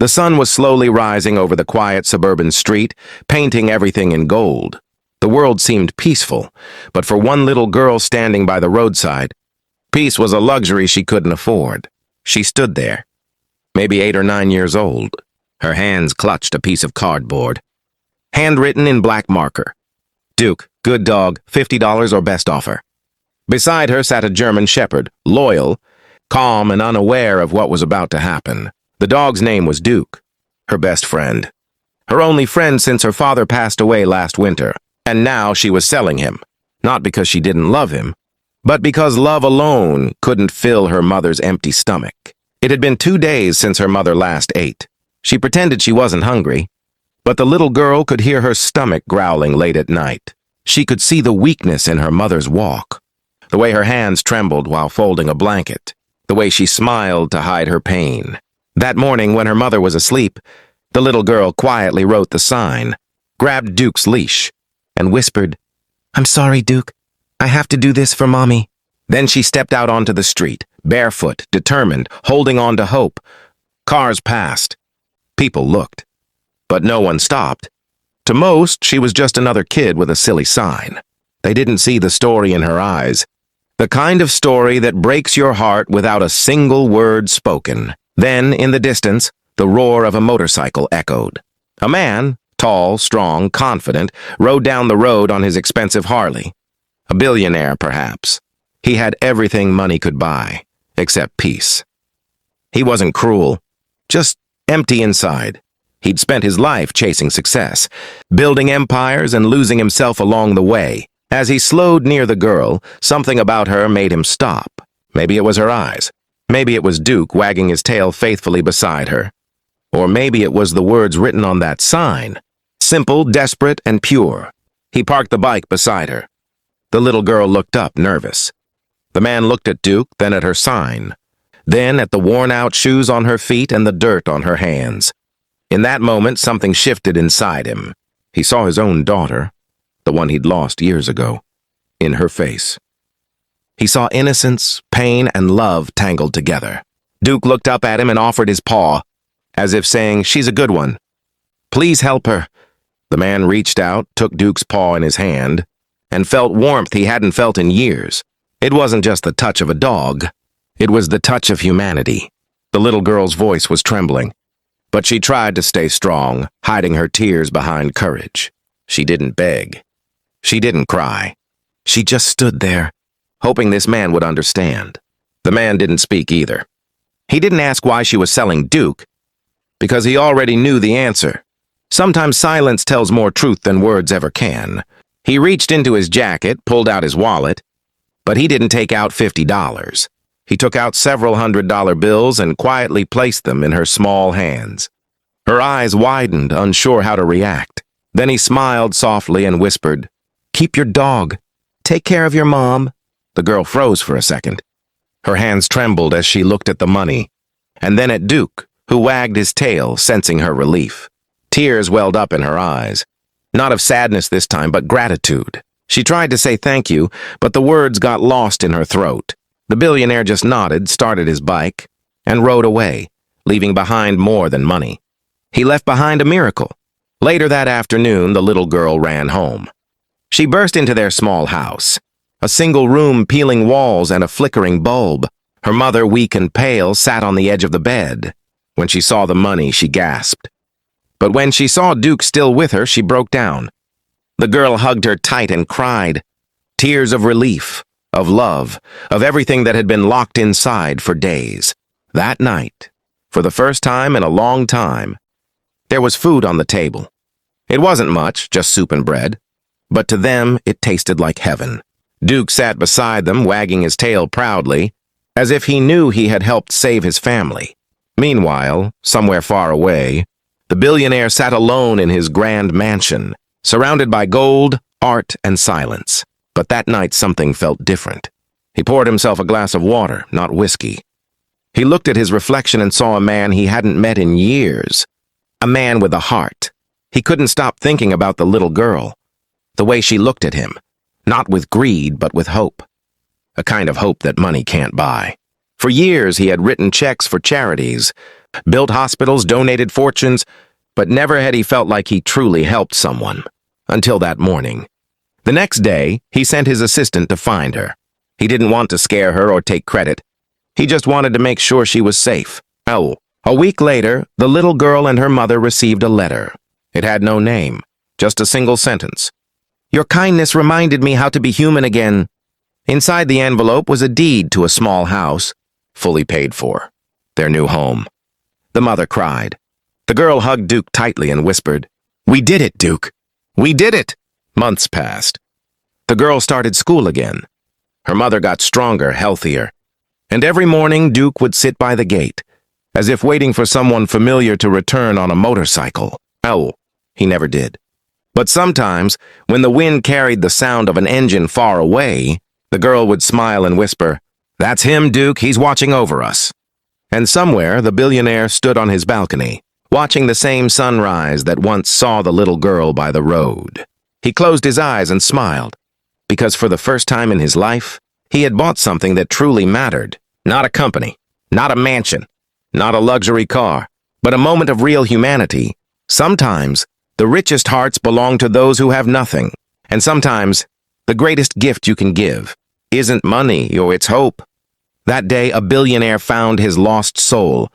The sun was slowly rising over the quiet suburban street, painting everything in gold. The world seemed peaceful, but for one little girl standing by the roadside, peace was a luxury she couldn't afford. She stood there, maybe 8 or 9 years old. Her hands clutched a piece of cardboard. Handwritten in black marker. Duke, good dog, $50 or best offer. Beside her sat a German shepherd, loyal, calm and unaware of what was about to happen. The dog's name was Duke, her best friend. Her only friend since her father passed away last winter, and now she was selling him. Not because she didn't love him, but because love alone couldn't fill her mother's empty stomach. It had been 2 days since her mother last ate. She pretended she wasn't hungry, but the little girl could hear her stomach growling late at night. She could see the weakness in her mother's walk, the way her hands trembled while folding a blanket, the way she smiled to hide her pain. That morning, when her mother was asleep, the little girl quietly wrote the sign, grabbed Duke's leash, and whispered, "I'm sorry, Duke. I have to do this for Mommy." Then she stepped out onto the street, barefoot, determined, holding on to hope. Cars passed. People looked. But no one stopped. To most, she was just another kid with a silly sign. They didn't see the story in her eyes. The kind of story that breaks your heart without a single word spoken. Then, in the distance, the roar of a motorcycle echoed. A man, tall, strong, confident, rode down the road on his expensive Harley. A billionaire, perhaps. He had everything money could buy, except peace. He wasn't cruel, just empty inside. He'd spent his life chasing success, building empires and losing himself along the way. As he slowed near the girl, something about her made him stop. Maybe it was her eyes. Maybe it was Duke wagging his tail faithfully beside her. Or maybe it was the words written on that sign. Simple, desperate, and pure. He parked the bike beside her. The little girl looked up, nervous. The man looked at Duke, then at her sign. Then at the worn-out shoes on her feet and the dirt on her hands. In that moment, something shifted inside him. He saw his own daughter, the one he'd lost years ago, in her face. He saw innocence, pain, and love tangled together. Duke looked up at him and offered his paw, as if saying, "She's a good one. Please help her." The man reached out, took Duke's paw in his hand, and felt warmth he hadn't felt in years. It wasn't just the touch of a dog. It was the touch of humanity. The little girl's voice was trembling, but she tried to stay strong, hiding her tears behind courage. She didn't beg. She didn't cry. She just stood there, hoping this man would understand. The man didn't speak either. He didn't ask why she was selling Duke, because he already knew the answer. Sometimes silence tells more truth than words ever can. He reached into his jacket, pulled out his wallet, but he didn't take out $50. He took out several $100 bills and quietly placed them in her small hands. Her eyes widened, unsure how to react. Then he smiled softly and whispered, "Keep your dog. Take care of your mom." The girl froze for a second. Her hands trembled as she looked at the money, and then at Duke, who wagged his tail, sensing her relief. Tears welled up in her eyes. Not of sadness this time, but gratitude. She tried to say thank you, but the words got lost in her throat. The billionaire just nodded, started his bike, and rode away, leaving behind more than money. He left behind a miracle. Later that afternoon, the little girl ran home. She burst into their small house, a single room, peeling walls and a flickering bulb. Her mother, weak and pale, sat on the edge of the bed. When she saw the money, she gasped. But when she saw Duke still with her, she broke down. The girl hugged her tight and cried. Tears of relief, of love, of everything that had been locked inside for days. That night, for the first time in a long time, there was food on the table. It wasn't much, just soup and bread, but to them it tasted like heaven. Duke sat beside them, wagging his tail proudly, as if he knew he had helped save his family. Meanwhile, somewhere far away, the billionaire sat alone in his grand mansion, surrounded by gold, art, and silence. But that night something felt different. He poured himself a glass of water, not whiskey. He looked at his reflection and saw a man he hadn't met in years. A man with a heart. He couldn't stop thinking about the little girl, the way she looked at him, not with greed, but with hope. A kind of hope that money can't buy. For years he had written checks for charities, built hospitals, donated fortunes, but never had he felt like he truly helped someone. Until that morning. The next day, he sent his assistant to find her. He didn't want to scare her or take credit. He just wanted to make sure she was safe. Oh, a week later, the little girl and her mother received a letter. It had no name, just a single sentence. "Your kindness reminded me how to be human again." Inside the envelope was a deed to a small house, fully paid for. Their new home. The mother cried. The girl hugged Duke tightly and whispered, "We did it, Duke. We did it!" Months passed. The girl started school again. Her mother got stronger, healthier. And every morning, Duke would sit by the gate, as if waiting for someone familiar to return on a motorcycle. Oh, he never did. But sometimes, when the wind carried the sound of an engine far away, the girl would smile and whisper, "That's him, Duke. He's watching over us." And somewhere, the billionaire stood on his balcony, watching the same sunrise that once saw the little girl by the road. He closed his eyes and smiled, because for the first time in his life, he had bought something that truly mattered. Not a company, not a mansion, not a luxury car, but a moment of real humanity. Sometimes, the richest hearts belong to those who have nothing. And sometimes, the greatest gift you can give isn't money or it's hope. That day, a billionaire found his lost soul.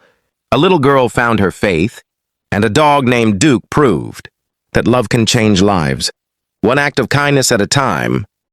A little girl found her faith, and a dog named Duke proved that love can change lives, one act of kindness at a time,